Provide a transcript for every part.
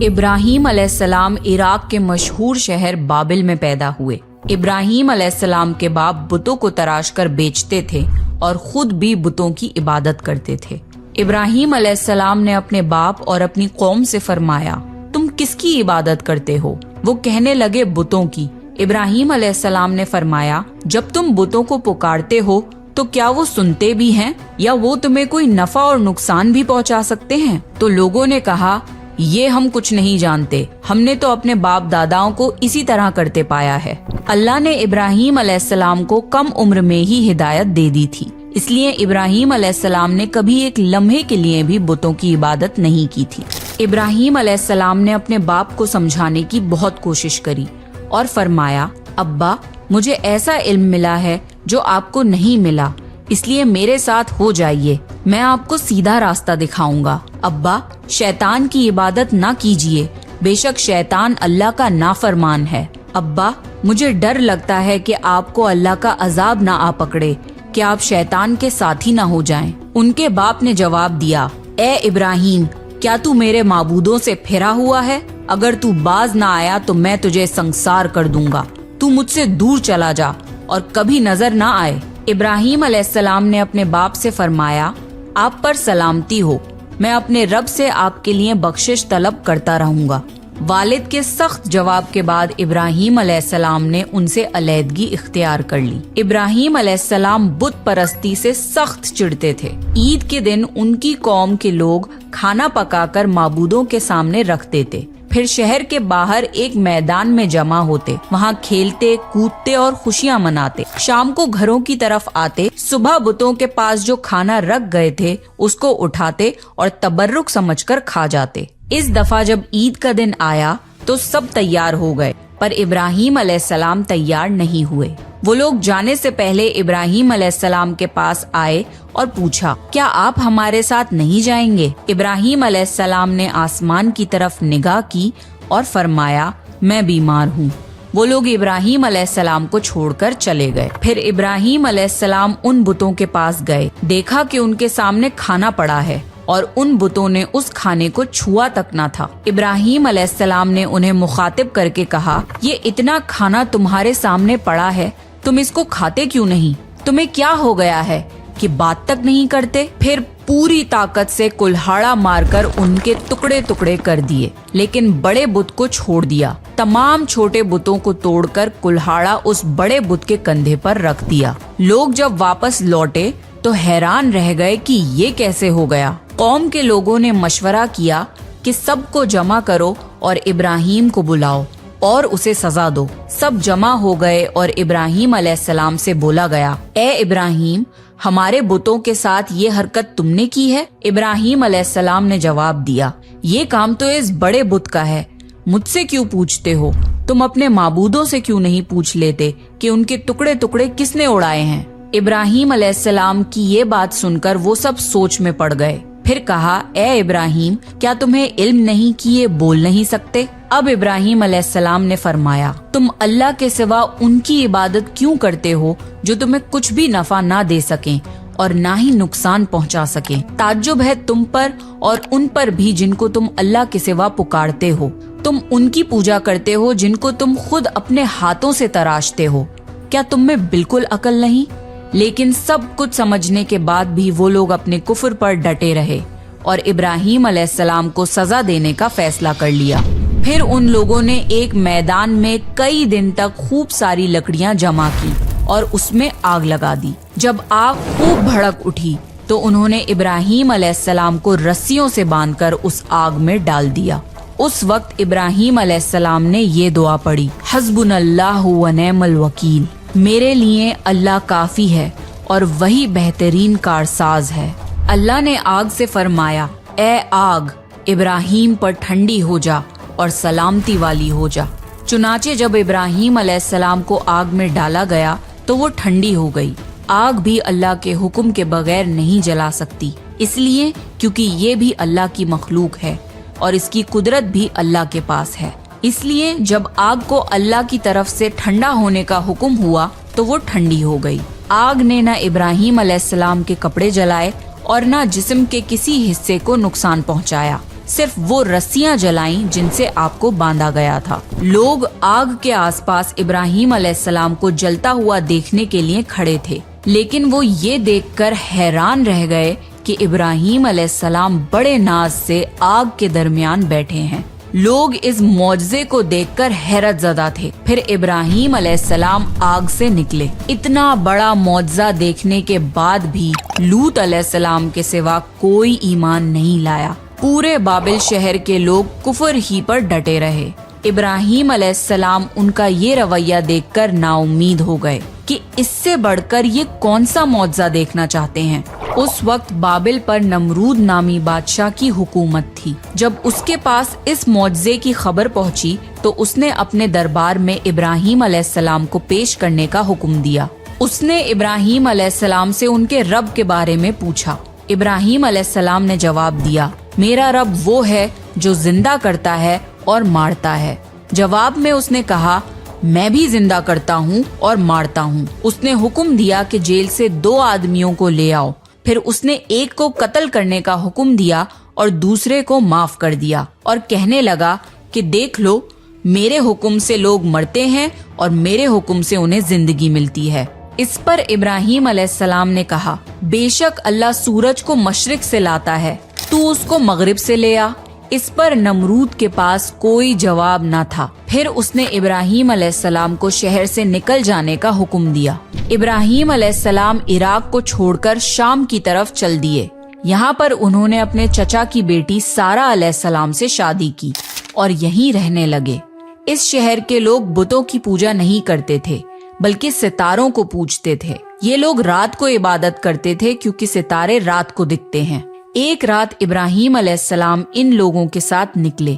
ابراہیم علیہ السلام عراق کے مشہور شہر بابل میں پیدا ہوئے۔ ابراہیم علیہ السلام کے باپ بتوں کو تراش کر بیچتے تھے اور خود بھی بتوں کی عبادت کرتے تھے۔ ابراہیم علیہ السلام نے اپنے باپ اور اپنی قوم سے فرمایا، تم کس کی عبادت کرتے ہو؟ وہ کہنے لگے، بتوں کی۔ ابراہیم علیہ السلام نے فرمایا، جب تم بتوں کو پکارتے ہو تو کیا وہ سنتے بھی ہیں یا وہ تمہیں کوئی نفع اور نقصان بھی پہنچا سکتے ہیں؟ تو لوگوں نے کہا، یہ ہم کچھ نہیں جانتے، ہم نے تو اپنے باپ داداؤں کو اسی طرح کرتے پایا ہے۔ اللہ نے ابراہیم علیہ السلام کو کم عمر میں ہی ہدایت دے دی تھی، اس لیے ابراہیم علیہ السلام نے کبھی ایک لمحے کے لیے بھی بتوں کی عبادت نہیں کی تھی۔ ابراہیم علیہ السلام نے اپنے باپ کو سمجھانے کی بہت کوشش کری اور فرمایا، ابا مجھے ایسا علم ملا ہے جو آپ کو نہیں ملا، اس لیے میرے ساتھ ہو جائیے، میں آپ کو سیدھا راستہ دکھاؤں گا۔ ابا شیطان کی عبادت نہ کیجیے، بے شک شیطان اللہ کا نافرمان ہے۔ ابا مجھے ڈر لگتا ہے کہ آپ کو اللہ کا عذاب نہ آ پکڑے، کہ آپ شیطان کے ساتھی نہ ہو جائیں۔ ان کے باپ نے جواب دیا، اے ابراہیم کیا تو میرے معبودوں سے پھرا ہوا ہے؟ اگر تو باز نہ آیا تو میں تجھے سنسار کر دوں گا، تو مجھ سے دور چلا جا اور کبھی نظر نہ آئے۔ ابراہیم علیہ السلام نے اپنے باپ سے فرمایا، آپ پر سلامتی ہو، میں اپنے رب سے آپ کے لیے بخشش طلب کرتا رہوں گا۔ والد کے سخت جواب کے بعد ابراہیم علیہ السلام نے ان سے علیحدگی اختیار کر لی۔ ابراہیم علیہ السلام بت پرستی سے سخت چڑھتے تھے۔ عید کے دن ان کی قوم کے لوگ کھانا پکا کر معبودوں کے سامنے رکھتے تھے، پھر شہر کے باہر ایک میدان میں جمع ہوتے، وہاں کھیلتے کودتے اور خوشیاں مناتے۔ شام کو گھروں کی طرف آتے، صبح بتوں کے پاس جو کھانا رکھ گئے تھے اس کو اٹھاتے اور تبرک سمجھ کر کھا جاتے۔ اس دفعہ جب عید کا دن آیا تو سب تیار ہو گئے، پر ابراہیم علیہ السلام تیار نہیں ہوئے۔ وہ لوگ جانے سے پہلے ابراہیم علیہ السلام کے پاس آئے اور پوچھا، کیا آپ ہمارے ساتھ نہیں جائیں گے؟ ابراہیم علیہ السلام نے آسمان کی طرف نگاہ کی اور فرمایا، میں بیمار ہوں۔ وہ لوگ ابراہیم علیہ السلام کو چھوڑ کر چلے گئے۔ پھر ابراہیم علیہ السلام ان بتوں کے پاس گئے، دیکھا کہ ان کے سامنے کھانا پڑا ہے اور ان بتوں نے اس کھانے کو چھوا تک نہ تھا۔ ابراہیم علیہ السلام نے انہیں مخاطب کر کے کہا، یہ اتنا کھانا تمہارے سامنے پڑا ہے، تم اس کو کھاتے کیوں نہیں؟ تمہیں کیا ہو گیا ہے کہ بات تک نہیں کرتے؟ پھر پوری طاقت سے کلہاڑا مار کر ان کے ٹکڑے ٹکڑے کر دیے، لیکن بڑے بت کو چھوڑ دیا۔ تمام چھوٹے بتوں کو توڑ کر کلہاڑا اس بڑے بت کے کندھے پر رکھ دیا۔ لوگ جب واپس لوٹے تو حیران رہ گئے کہ یہ کیسے ہو گیا۔ قوم کے لوگوں نے مشورہ کیا کہ سب کو جمع کرو اور ابراہیم کو بلاؤ اور اسے سزا دو۔ سب جمع ہو گئے اور ابراہیم علیہ السلام سے بولا گیا، اے ابراہیم ہمارے بتوں کے ساتھ یہ حرکت تم نے کی ہے؟ ابراہیم علیہ السلام نے جواب دیا، یہ کام تو اس بڑے بت کا ہے، مجھ سے کیوں پوچھتے ہو؟ تم اپنے معبودوں سے کیوں نہیں پوچھ لیتے کہ ان کے ٹکڑے ٹکڑے کس نے اڑائے ہیں؟ ابراہیم علیہ السلام کی یہ بات سن کر وہ سب سوچ میں پڑ گئے۔ پھر کہا، اے ابراہیم کیا تمہیں علم نہیں کہ یہ بول نہیں سکتے؟ اب ابراہیم علیہ السلام نے فرمایا، تم اللہ کے سوا ان کی عبادت کیوں کرتے ہو جو تمہیں کچھ بھی نفع نہ دے سکیں اور نہ ہی نقصان پہنچا سکیں؟ تعجب ہے تم پر اور ان پر بھی جن کو تم اللہ کے سوا پکارتے ہو۔ تم ان کی پوجا کرتے ہو جن کو تم خود اپنے ہاتھوں سے تراشتے ہو۔ کیا تم میں بالکل عقل نہیں؟ لیکن سب کچھ سمجھنے کے بعد بھی وہ لوگ اپنے کفر پر ڈٹے رہے اور ابراہیم علیہ السلام کو سزا دینے کا فیصلہ کر لیا۔ پھر ان لوگوں نے ایک میدان میں کئی دن تک خوب ساری لکڑیاں جمع کی اور اس میں آگ لگا دی۔ جب آگ خوب بھڑک اٹھی تو انہوں نے ابراہیم علیہ السلام کو رسیوں سے باندھ کر اس آگ میں ڈال دیا۔ اس وقت ابراہیم علیہ السلام نے یہ دعا پڑھی، حسبنا اللہ و نعم الوکیل، میرے لیے اللہ کافی ہے اور وہی بہترین کارساز ہے۔ اللہ نے آگ سے فرمایا، اے آگ ابراہیم پر ٹھنڈی ہو جا اور سلامتی والی ہو جا۔ چنانچہ جب ابراہیم علیہ السلام کو آگ میں ڈالا گیا تو وہ ٹھنڈی ہو گئی۔ آگ بھی اللہ کے حکم کے بغیر نہیں جلا سکتی، اس لیے کیونکہ یہ بھی اللہ کی مخلوق ہے اور اس کی قدرت بھی اللہ کے پاس ہے۔ اس لیے جب آگ کو اللہ کی طرف سے ٹھنڈا ہونے کا حکم ہوا تو وہ ٹھنڈی ہو گئی۔ آگ نے نہ ابراہیم علیہ السلام کے کپڑے جلائے اور نہ جسم کے کسی حصے کو نقصان پہنچایا۔ सिर्फ वो रस्सियां जलाईं जिनसे आपको बांधा गया था। लोग आग के आसपास इब्राहीम अलैहिस्सलाम को जलता हुआ देखने के लिए खड़े थे, लेकिन वो ये देखकर हैरान रह गए कि इब्राहीम अलैहिस्सलाम बड़े नाज से आग के दरमियान बैठे हैं। लोग इस मौजज़े को देखकर हैरत ज़दा थे। फिर इब्राहीम अलैहिस्सलाम आग से निकले। इतना बड़ा मौजज़ा देखने के बाद भी लूत अलैहिस्सलाम के सिवा कोई ईमान नहीं लाया। पूरे बाबिल शहर के लोग कुफर ही पर डटे रहे। इब्राहीम अलैहिस्सलाम उनका ये रवैया देखकर नाउम्मीद हो गए कि इससे बढ़कर ये कौन सा मौजज़ा देखना चाहते हैं। उस वक्त बाबिल पर नमरूद नामी बादशाह की हुकूमत थी। जब उसके पास इस मौजज़े की खबर पहुंची तो उसने अपने दरबार में इब्राहीम अलैहिस्सलाम को पेश करने का हुक्म दिया। उसने इब्राहीम अलैहिस्सलाम से उनके रब के बारे में पूछा। इब्राहीम अलैहिस्सलाम ने जवाब दिया, मेरा रब वो है जो जिंदा करता है और मारता है। जवाब में उसने कहा, मैं भी जिंदा करता हूँ और मारता हूँ। उसने हुक्म दिया कि जेल से 2 आदमियों को ले आओ। फिर उसने एक को कत्ल करने का हुक्म दिया और दूसरे को माफ कर दिया और कहने लगा कि देख लो, मेरे हुक्म से लोग मरते हैं और मेरे हुक्म से उन्हें जिंदगी मिलती है। इस पर इब्राहीम अलैहिस्सलाम ने कहा, बेशक अल्लाह सूरज को मशरिक से लाता है, तू उसको मगरिब से ले आ। इस पर नमरूद के पास कोई जवाब न था। फिर उसने इब्राहीम अलैहिस्सलाम को शहर से निकल जाने का हुक्म दिया। इब्राहीम अलैहिस्सलाम इराक को छोड़कर शाम की तरफ चल दिए। यहाँ पर उन्होंने अपने चचा की बेटी सारा अलैहिस्सलाम से शादी की और यहीं रहने लगे। इस शहर के लोग बुतों की पूजा नहीं करते थे, बल्कि सितारों को पूजते थे। ये लोग रात को इबादत करते थे क्योंकि सितारे रात को दिखते हैं। एक रात इब्राहीम अलैहिस्सलाम इन लोगों के साथ निकले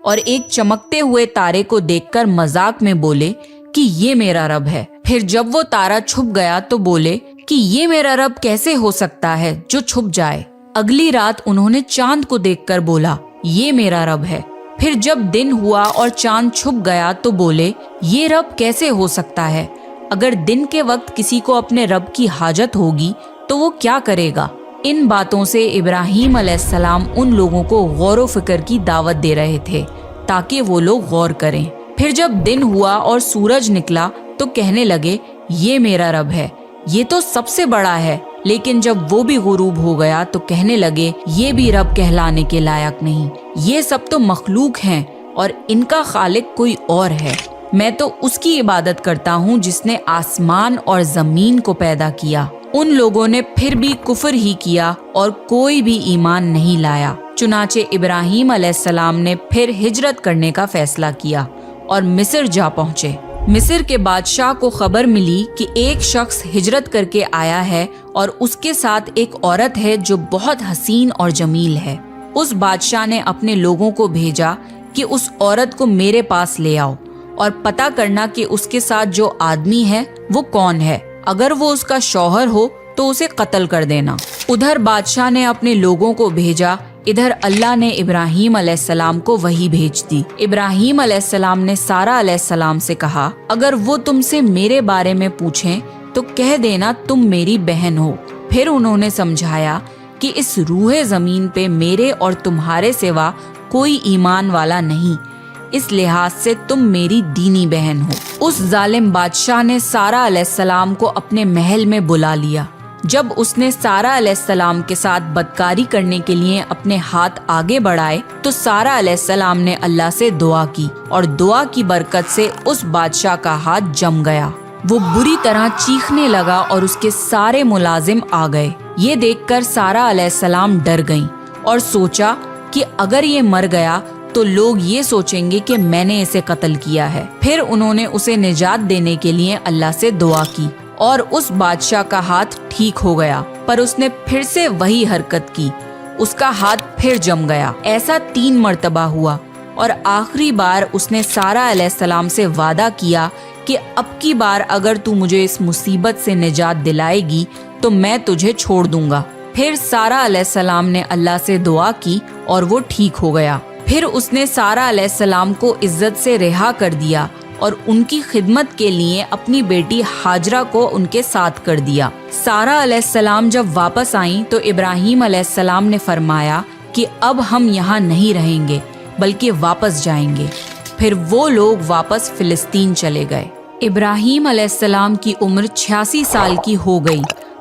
और एक चमकते हुए तारे को देखकर मजाक में बोले कि ये मेरा रब है। फिर जब वो तारा छुप गया तो बोले कि ये मेरा रब कैसे हो सकता है जो छुप जाए। अगली रात उन्होंने चांद को देखकर बोला, ये मेरा रब है। फिर जब दिन हुआ और चांद छुप गया तो बोले, ये रब कैसे हो सकता है। अगर दिन के वक्त किसी को अपने रब की हाजत होगी तो वो क्या करेगा। इन बातों से इब्राहीम अलैहिस्सलाम उन लोगों को गौर व फिक्र की दावत दे रहे थे ताकि वो लोग गौर करें। फिर जब दिन हुआ और सूरज निकला तो कहने लगे, ये मेरा रब है, ये तो सबसे बड़ा है। लेकिन जब वो भी गुरूब हो गया तो कहने लगे, ये भी रब कहलाने के लायक नहीं, ये सब तो मखलूक हैं और इनका खालिक कोई और है। मैं तो उसकी इबादत करता हूँ जिसने आसमान और जमीन को पैदा किया। उन लोगों ने फिर भी कुफर ही किया और कोई भी ईमान नहीं लाया। चुनाचे इब्राहीम अलैहिस्सलाम ने फिर हिजरत करने का फैसला किया और मिस्र जा पहुँचे। मिस्र के बादशाह को खबर मिली कि एक शख्स हिजरत करके आया है और उसके साथ एक औरत है जो बहुत हसीन और जमील है। उस बादशाह ने अपने लोगों को भेजा कि उस औरत को मेरे पास ले आओ और पता करना कि उसके साथ जो आदमी है वो कौन है। अगर वो उसका शौहर हो तो उसे कत्ल कर देना। उधर बादशाह ने अपने लोगों को भेजा, इधर अल्लाह ने इब्राहीम अलैहिस्सलाम को वही भेज दी। इब्राहीम अलैहिस्सलाम ने सारा अलैहिस्सलाम से कहा, अगर वो तुमसे मेरे बारे में पूछें तो कह देना तुम मेरी बहन हो। फिर उन्होंने समझाया कि इस रूहे जमीन पे मेरे और तुम्हारे सिवा कोई ईमान वाला नहीं, इस लिहाज से तुम मेरी दीनी बहन हो। उस जालिम बादशाह ने सारा अलैहिस्सलाम को अपने महल में बुला लिया। जब उसने सारा अलैहिस्सलाम के साथ बदकारी करने के लिए अपने हाथ आगे बढ़ाए तो सारा अलैहिस्सलाम ने अल्लाह से दुआ की और दुआ की बरकत से उस बादशाह का हाथ जम गया। वो बुरी तरह चीखने लगा और उसके सारे मुलाजिम आ गए। ये देखकर सारा अलैहिस्सलाम डर गईं और सोचा कि अगर ये मर गया तो लोग ये सोचेंगे कि मैंने इसे कत्ल किया है। फिर उन्होंने उसे निजात देने के लिए अल्लाह से दुआ की और उस बादशाह का हाथ ठीक हो गया, पर उसने फिर से वही हरकत की, उसका हाथ फिर जम गया। ऐसा 3 मर्तबा हुआ और आखिरी बार उसने सारा अलैहिस्सलाम से वादा किया कि अब की बार अगर तू मुझे इस मुसीबत से निजात दिलाएगी तो मैं तुझे छोड़ दूंगा। फिर सारा अलैहिस्सलाम ने अल्लाह से दुआ की और वो ठीक हो गया। फिर उसने सारा अलैहिस्सलाम को इज्जत से रिहा कर दिया और उनकी खिदमत के लिए अपनी बेटी हाजरा को उनके साथ कर दिया। सारा अलैहिस्सलाम जब वापस आईं तो इब्राहीम अलैहिस्सलाम ने फरमाया کہ اب ہم یہاں نہیں رہیں گے بلکہ واپس جائیں گے۔ پھر وہ لوگ واپس فلسطین چلے گئے۔ ابراہیم علیہ السلام کی عمر 86 سال کی ہو گئی،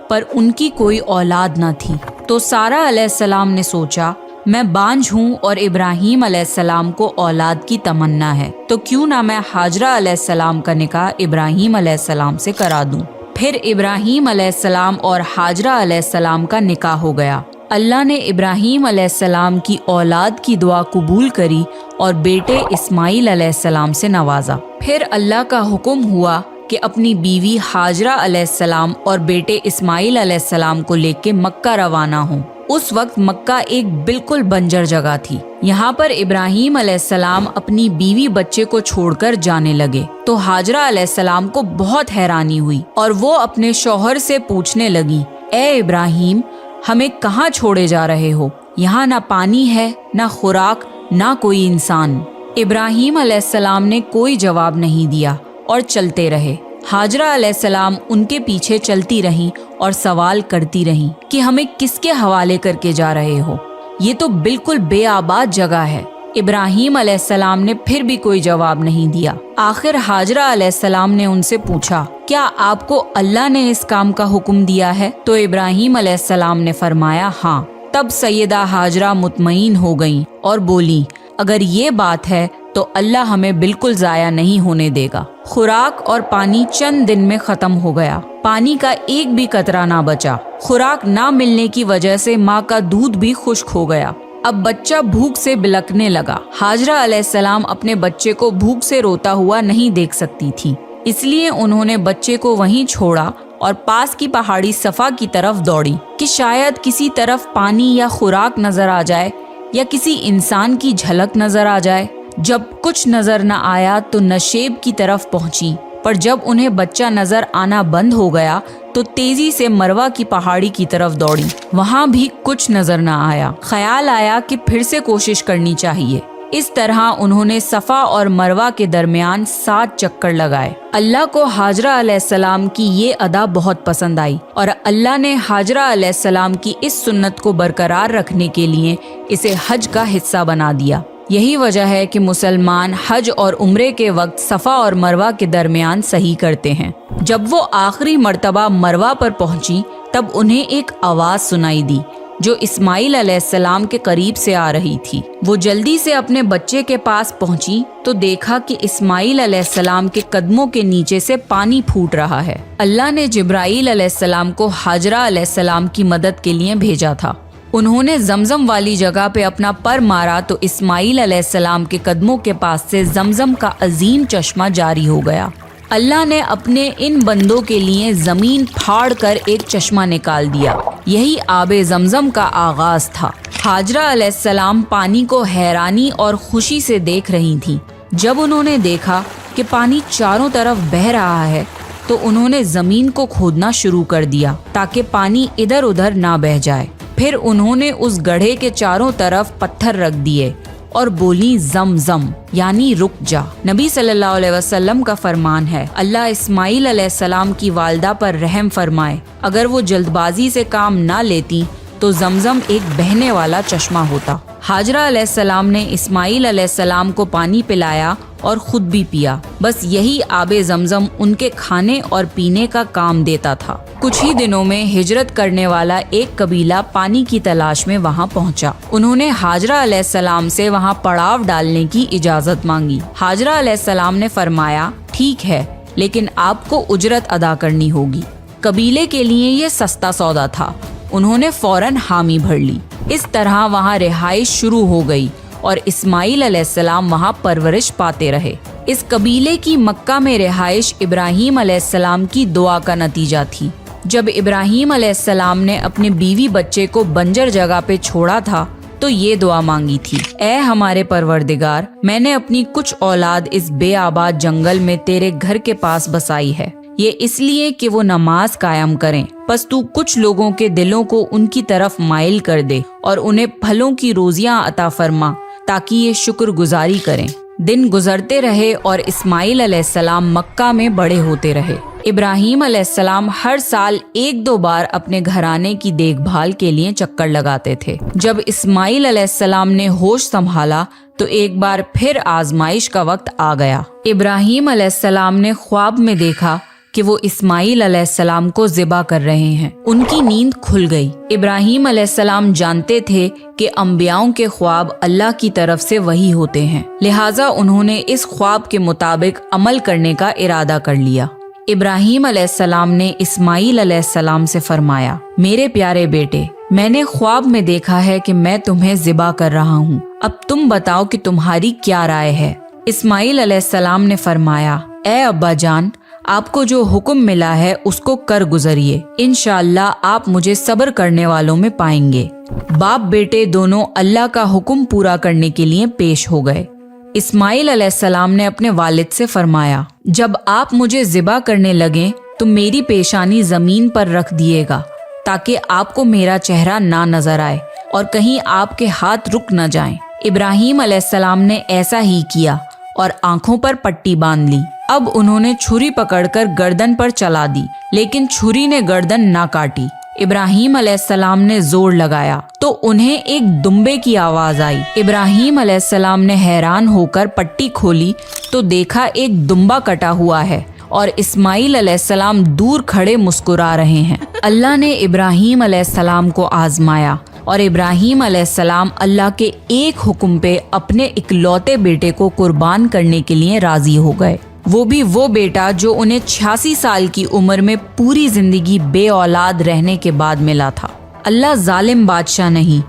پر ان کی کوئی اولاد نہ تھی۔ تو سارہ علیہ السلام نے سوچا، میں بانجھ ہوں اور ابراہیم علیہ السلام کو اولاد کی تمنا ہے، تو کیوں نہ میں ہاجرہ علیہ السلام کا نکاح ابراہیم علیہ السلام سے کرا دوں۔ پھر ابراہیم علیہ السلام اور ہاجرہ علیہ السلام کا نکاح ہو گیا۔ اللہ نے ابراہیم علیہ السلام کی اولاد کی دعا قبول کری اور بیٹے اسماعیل علیہ السلام سے نوازا۔ پھر اللہ کا حکم ہوا کہ اپنی بیوی ہاجرہ علیہ السلام اور بیٹے اسماعیل علیہ السلام کو لے کے مکہ روانہ ہوں۔ اس وقت مکہ ایک بالکل بنجر جگہ تھی۔ یہاں پر ابراہیم علیہ السلام اپنی بیوی بچے کو چھوڑ کر جانے لگے تو ہاجرہ علیہ السلام کو بہت حیرانی ہوئی اور وہ اپنے شوہر سے پوچھنے لگی، اے ابراہیم، ہمیں کہاں چھوڑے جا رہے ہو؟ یہاں نہ پانی ہے، نہ خوراک، نہ کوئی انسان۔ ابراہیم علیہ السلام نے کوئی جواب نہیں دیا اور چلتے رہے۔ ہاجرہ علیہ السلام ان کے پیچھے چلتی رہیں اور سوال کرتی رہیں کہ ہمیں کس کے حوالے کر کے جا رہے ہو؟ یہ تو بالکل بے آباد جگہ ہے۔ ابراہیم علیہ السلام نے پھر بھی کوئی جواب نہیں دیا۔ آخر ہاجرہ علیہ السلام نے ان سے پوچھا، کیا آپ کو اللہ نے اس کام کا حکم دیا ہے؟ تو ابراہیم علیہ السلام نے فرمایا، ہاں۔ تب سیدہ ہاجرہ مطمئن ہو گئیں اور بولی، اگر یہ بات ہے تو اللہ ہمیں بالکل ضائع نہیں ہونے دے گا۔ خوراک اور پانی چند دن میں ختم ہو گیا۔ پانی کا ایک بھی قطرہ نہ بچا۔ خوراک نہ ملنے کی وجہ سے ماں کا دودھ بھی خشک ہو گیا۔ اب بچہ بھوک سے بلکنے لگا۔ ہاجرہ علیہ السلام اپنے بچے کو بھوک سے روتا ہوا نہیں دیکھ سکتی تھی، اس لیے انہوں نے بچے کو وہیں چھوڑا اور پاس کی پہاڑی صفا کی طرف دوڑی کہ شاید کسی طرف پانی یا خوراک نظر آ جائے یا کسی انسان کی جھلک نظر آ جائے۔ جب کچھ نظر نہ آیا تو نشیب کی طرف پہنچی، پر جب انہیں بچہ نظر آنا بند ہو گیا تو تیزی سے مروہ کی پہاڑی کی طرف دوڑی۔ وہاں بھی کچھ نظر نہ آیا۔ خیال آیا کہ پھر سے کوشش کرنی چاہیے۔ اس طرح انہوں نے صفا اور مروہ کے درمیان 7 چکر لگائے۔ اللہ کو ہاجرہ علیہ السلام کی یہ ادا بہت پسند آئی اور اللہ نے ہاجرہ علیہ السلام کی اس سنت کو برقرار رکھنے کے لیے اسے حج کا حصہ بنا دیا۔ یہی وجہ ہے کہ مسلمان حج اور عمرے کے وقت صفا اور مروہ کے درمیان صحیح کرتے ہیں۔ جب وہ آخری مرتبہ مروہ پر پہنچی تب انہیں ایک آواز سنائی دی جو اسماعیل علیہ السلام کے قریب سے آ رہی تھی۔ وہ جلدی سے اپنے بچے کے پاس پہنچی تو دیکھا کہ اسماعیل علیہ السلام کے قدموں کے نیچے سے پانی پھوٹ رہا ہے۔ اللہ نے جبرائیل علیہ السلام کو ہاجرہ علیہ السلام کی مدد کے لیے بھیجا تھا۔ انہوں نے زمزم والی جگہ پہ اپنا پر مارا تو اسماعیل علیہ السلام کے قدموں کے پاس سے زمزم کا عظیم چشمہ جاری ہو گیا۔ اللہ نے اپنے ان بندوں کے لیے زمین پھاڑ کر ایک چشمہ نکال دیا۔ یہی آب زمزم کا آغاز تھا۔ ہاجرہ علیہ السلام پانی کو حیرانی اور خوشی سے دیکھ رہی تھیں۔ جب انہوں نے دیکھا کہ پانی چاروں طرف بہہ رہا ہے تو انہوں نے زمین کو کھودنا شروع کر دیا تاکہ پانی ادھر ادھر نہ بہہ جائے۔ پھر انہوں نے اس گڑھے کے چاروں طرف پتھر رکھ دیے اور بولی، زم زم، یعنی رک جا۔ نبی صلی اللہ علیہ وسلم کا فرمان ہے، اللہ اسماعیل علیہ السلام کی والدہ پر رحم فرمائے، اگر وہ جلد بازی سے کام نہ لیتی تو زمزم ایک بہنے والا چشمہ ہوتا۔ ہاجرہ علیہ السلام نے اسماعیل علیہ السلام کو پانی پلایا اور خود بھی پیا۔ بس یہی آب زمزم ان کے کھانے اور پینے کا کام دیتا تھا۔ کچھ ہی دنوں میں ہجرت کرنے والا ایک قبیلہ پانی کی تلاش میں وہاں پہنچا۔ انہوں نے ہاجرہ علیہ السلام سے وہاں پڑاؤ ڈالنے کی اجازت مانگی۔ ہاجرہ علیہ السلام نے فرمایا، ٹھیک ہے، لیکن آپ کو اجرت ادا کرنی ہوگی۔ قبیلے کے لیے یہ سستا سودا تھا۔ انہوں نے فوراً حامی بھر لی۔ اس طرح وہاں رہائش شروع ہو گئی اور اسماعیل علیہ السلام وہاں پرورش پاتے رہے۔ اس قبیلے کی مکہ میں رہائش ابراہیم علیہ السلام کی دعا کا نتیجہ تھی۔ جب ابراہیم علیہ السلام نے اپنے بیوی بچے کو بنجر جگہ پہ چھوڑا تھا تو یہ دعا مانگی تھی، اے ہمارے پروردگار، میں نے اپنی کچھ اولاد اس بے آباد جنگل میں تیرے گھر کے پاس بسائی ہے، یہ اس لیے کہ وہ نماز قائم کریں، پس تو کچھ لوگوں کے دلوں کو ان کی طرف مائل کر دے اور انہیں پھلوں کی روزیاں عطا فرما تاکہ یہ شکر گزاری کریں۔ दिन गुजरते रहे और इस्माइल अलैहिस्सलाम मक्का में बड़े होते रहे। इब्राहीम अलैहिस्सलाम हर साल 1-2 बार अपने घराने की देखभाल के लिए चक्कर लगाते थे। जब इस्माइल अलैहिस्सलाम ने होश संभाला तो एक बार फिर आजमाइश का वक्त आ गया। इब्राहीम अलैहिस्सलाम ने ख्वाब में देखा कि वो इस्माइल अलैहिस्सलाम को ज़िबा कर रहे हैं। उनकी नींद खुल गई। इब्राहीम अलैहिस्सलाम जानते थे कि अंबियाओं के ख्वाब अल्लाह की तरफ से वही होते हैं, लिहाजा उन्होंने इस ख्वाब के मुताबिक अमल करने का इरादा कर लिया। इब्राहीम अलैहिस्सलाम ने इस्माइल अलैहिस्सलाम से फरमाया, मेरे प्यारे बेटे, मैंने ख्वाब में देखा है कि मैं तुम्हें ज़िबा कर रहा हूँ। अब तुम बताओ कि तुम्हारी क्या राय है। इस्माइल अलैहिस्सलाम ने फरमाया, ए अब्बा जान, आपको जो हुक्म मिला है उसको कर गुजरिए। इंशाअल्लाह आप मुझे सब्र करने वालों में पाएंगे। बाप बेटे दोनों अल्लाह का हुक्म पूरा करने के लिए पेश हो गए। इस्माइल अलैहिस्सलाम ने अपने वालिद से फरमाया, जब आप मुझे ज़िबा करने लगे तो मेरी पेशानी जमीन पर रख दिएगा ताकि आपको मेरा चेहरा ना नजर आए और कहीं आपके हाथ रुक न जाएं। इब्राहीम अलैहिस्सलाम ने ऐसा ही किया और आंखों पर पट्टी बांध ली। अब उन्होंने छुरी पकड़कर गर्दन पर चला दी, लेकिन छुरी ने गर्दन ना काटी। इब्राहीम अलैहिस्सलाम ने जोर लगाया तो उन्हें एक दुम्बे की आवाज आई। इब्राहीम अलैहिस्सलाम ने हैरान होकर पट्टी खोली तो देखा एक दुम्बा कटा हुआ है और इस्माइल अलैहिस्सलाम दूर खड़े मुस्कुरा रहे हैं। अल्लाह ने इब्राहीम अलैहिस्सलाम को आजमाया और इब्राहीम अलैहिस्सलाम अल्लाह के एक हुक्म पे अपने इकलौते बेटे को कुर्बान करने के लिए राजी हो गए। वो भी वो बेटा जो उन्हें 86 साल की उम्र में पूरी जिंदगी बे औलाद रहने के बाद मिला था। अल्लाह जालिम बादशाह नहीं।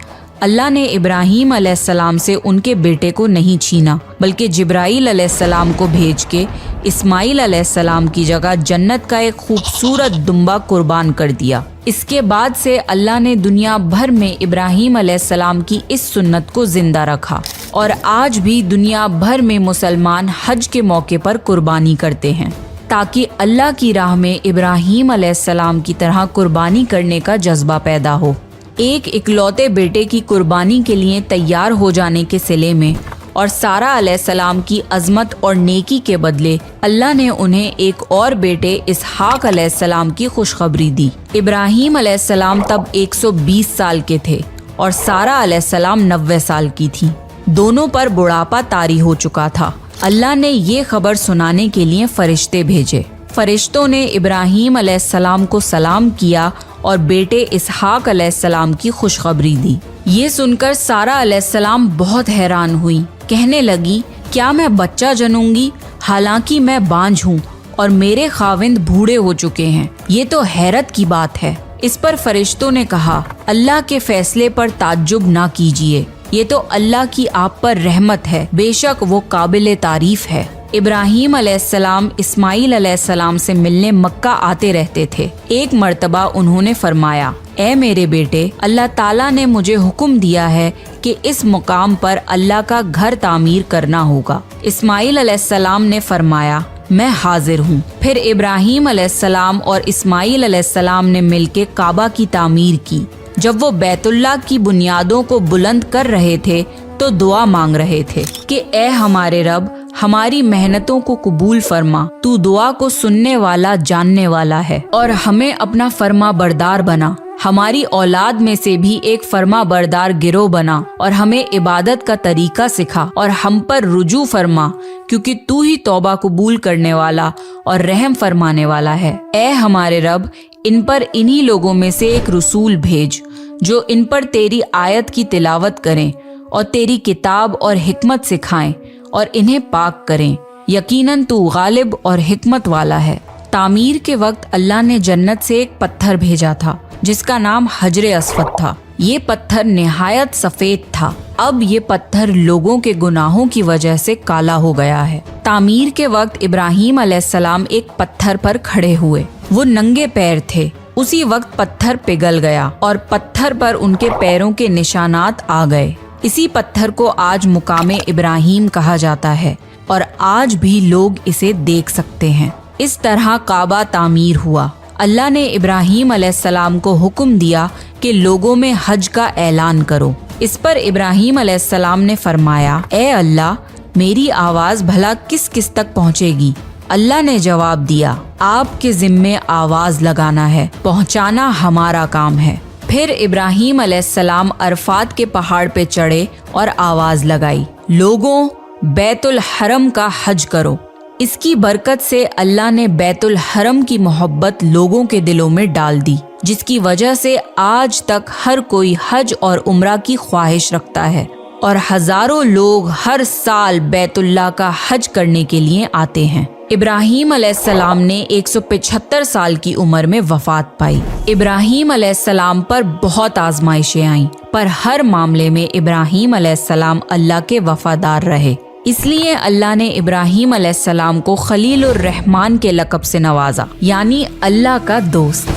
अल्लाह ने इब्राहीम अलैहिस्सलाम से उनके बेटे को नहीं छीना, बल्कि जिब्राईल अलैहिस्सलाम को भेज के इस्माइल अलैहिस्सलाम की जगह जन्नत का एक खूबसूरत दुम्बा कुर्बान कर दिया। इसके बाद से अल्लाह ने दुनिया भर में इब्राहीम अलैहिस्सलाम की इस सुन्नत को जिंदा रखा और आज भी दुनिया भर में मुसलमान हज के मौके पर कुर्बानी करते हैं ताकि अल्लाह की राह में इब्राहीम अलैहिस्सलाम की तरह कुर्बानी करने का जज्बा पैदा हो। एक इकलौते बेटे की कुर्बानी के लिए तैयार हो जाने के सिले में और सारा अलैहिस्सलाम की अजमत और नेकी के बदले अल्लाह ने उन्हें एक और बेटे इसहाक अलैहिस्सलाम की खुशखबरी दी। इब्राहीम अलैहिस्सलाम तब 120 साल के थे और सारा अलैहिस्सलाम 90 साल की थी। दोनों पर बुढ़ापा तारी हो चुका था। अल्लाह ने ये खबर सुनाने के लिए फरिश्ते भेजे। फरिश्तों ने इब्राहीम अलैहिस्सलाम को सलाम किया और बेटे इसहाक अलैहिस्सलाम की खुशखबरी दी। ये सुनकर सारा अलैहिस्सलाम बहुत हैरान हुई। कहने लगी, क्या मैं बच्चा जनूंगी? हालांकि मैं बांझ हूँ और मेरे खाविंद बूढ़े हो चुके हैं। ये तो हैरत की बात है। इस पर फरिश्तों ने कहा, अल्लाह के फैसले पर ताज्जुब ना कीजिए, ये तो अल्लाह की आप पर रहमत है, बेशक वो काबिल तारीफ है। इब्राहीम अलैहिस्सलाम इस्माइल अलैहिस्सलाम से मिलने मक्का आते रहते थे। एक मर्तबा उन्होंने फरमाया, ए मेरे बेटे, अल्लाह ताला ने मुझे हुक्म दिया है कि इस मुकाम पर अल्लाह का घर तामीर करना होगा। इस्माइल अलैहिस्सलाम ने फरमाया, मैं हाजिर हूँ। फिर इब्राहीम अलैहिस्सलाम और इस्माइल अलैहिस्सलाम ने मिलके काबा की तामीर की। जब वो बैतुल्लाह की बुनियादों को बुलंद कर रहे थे तो दुआ मांग रहे थे कि ए हमारे रब, हमारी मेहनतों को कबूल फरमा, तू दुआ को सुनने वाला जानने वाला है और हमें अपना फरमा बरदार बना। हमारी औलाद में से भी एक फरमा बरदार गिरोह बना और हमें इबादत का तरीका सिखा और हम पर रुजू फरमा, क्योंकि तू ही तौबा कबूल करने वाला और रहम फरमाने वाला है। ए हमारे रब, इन पर इन्हीं लोगों में से एक रसूल भेज जो इन पर तेरी आयत की तिलावत करें और तेरी किताब और हिकमत सिखाएं और इन्हें पाक करें। यकीनन तू गालिब और हिकमत वाला है। तामीर के वक्त अल्लाह ने जन्नत से एक पत्थर भेजा था जिसका नाम हजरे अस्वद था। ये पत्थर निहायत सफेद था। अब ये पत्थर लोगों के गुनाहों की वजह से काला हो गया है। तामीर के वक्त इब्राहीम अलैहिस्सलाम एक पत्थर पर खड़े हुए। वो नंगे पैर थे। उसी वक्त पत्थर पिघल गया और पत्थर पर उनके पैरों के निशानात आ गए। इसी पत्थर को आज मुकामे इब्राहीम कहा जाता है और आज भी लोग इसे देख सकते हैं। इस तरह काबा तामीर हुआ। अल्लाह ने इब्राहीम अलैहिस्सलाम को हुक्म दिया कि लोगों में हज का ऐलान करो। इस पर इब्राहीम अलैहिस्सलाम ने फरमाया, ए अल्लाह, मेरी आवाज भला किस किस तक पहुंचेगी? अल्लाह ने जवाब दिया, आपके जिम्मे आवाज लगाना है, पहुंचाना हमारा काम है। फिर इब्राहीम अलैहिस्सलाम अरफात के पहाड़ पे चढ़े और आवाज लगाई, लोगों, बैतुल हरम का हज करो। इसकी बरकत से अल्लाह ने बैतुल हरम की मोहब्बत लोगों के दिलों में डाल दी, जिसकी वजह से आज तक हर कोई हज और उम्रा की ख्वाहिश रखता है और हजारों लोग हर साल बैतुल्लाह का हज करने के लिए आते हैं। इब्राहीम अलैहिस्सलाम ने 175 साल की उम्र में वफात पाई। इब्राहीम अलैहिस्सलाम पर बहुत आजमाइशें आईं, पर हर मामले में इब्राहीम अलैहिस्सलाम अल्लाह के वफादार रहे। इसलिए अल्लाह ने इब्राहीम अलैहिस्सलाम को खलीलुर रहमान के लक़ब से नवाजा, यानी अल्लाह का दोस्त।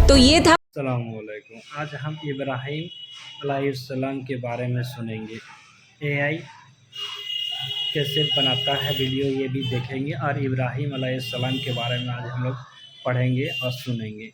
तो ये था। अस्सलामुअलैकुम। आज हम इब्राहीम अलैहिस्सलाम के बारे में सुनेंगे। एआई कैसे बनाता है वीडियो, ये भी देखेंगे और इब्राहीम अलैहिस्सलाम के बारे में आज हम लोग पढ़ेंगे और सुनेंगे।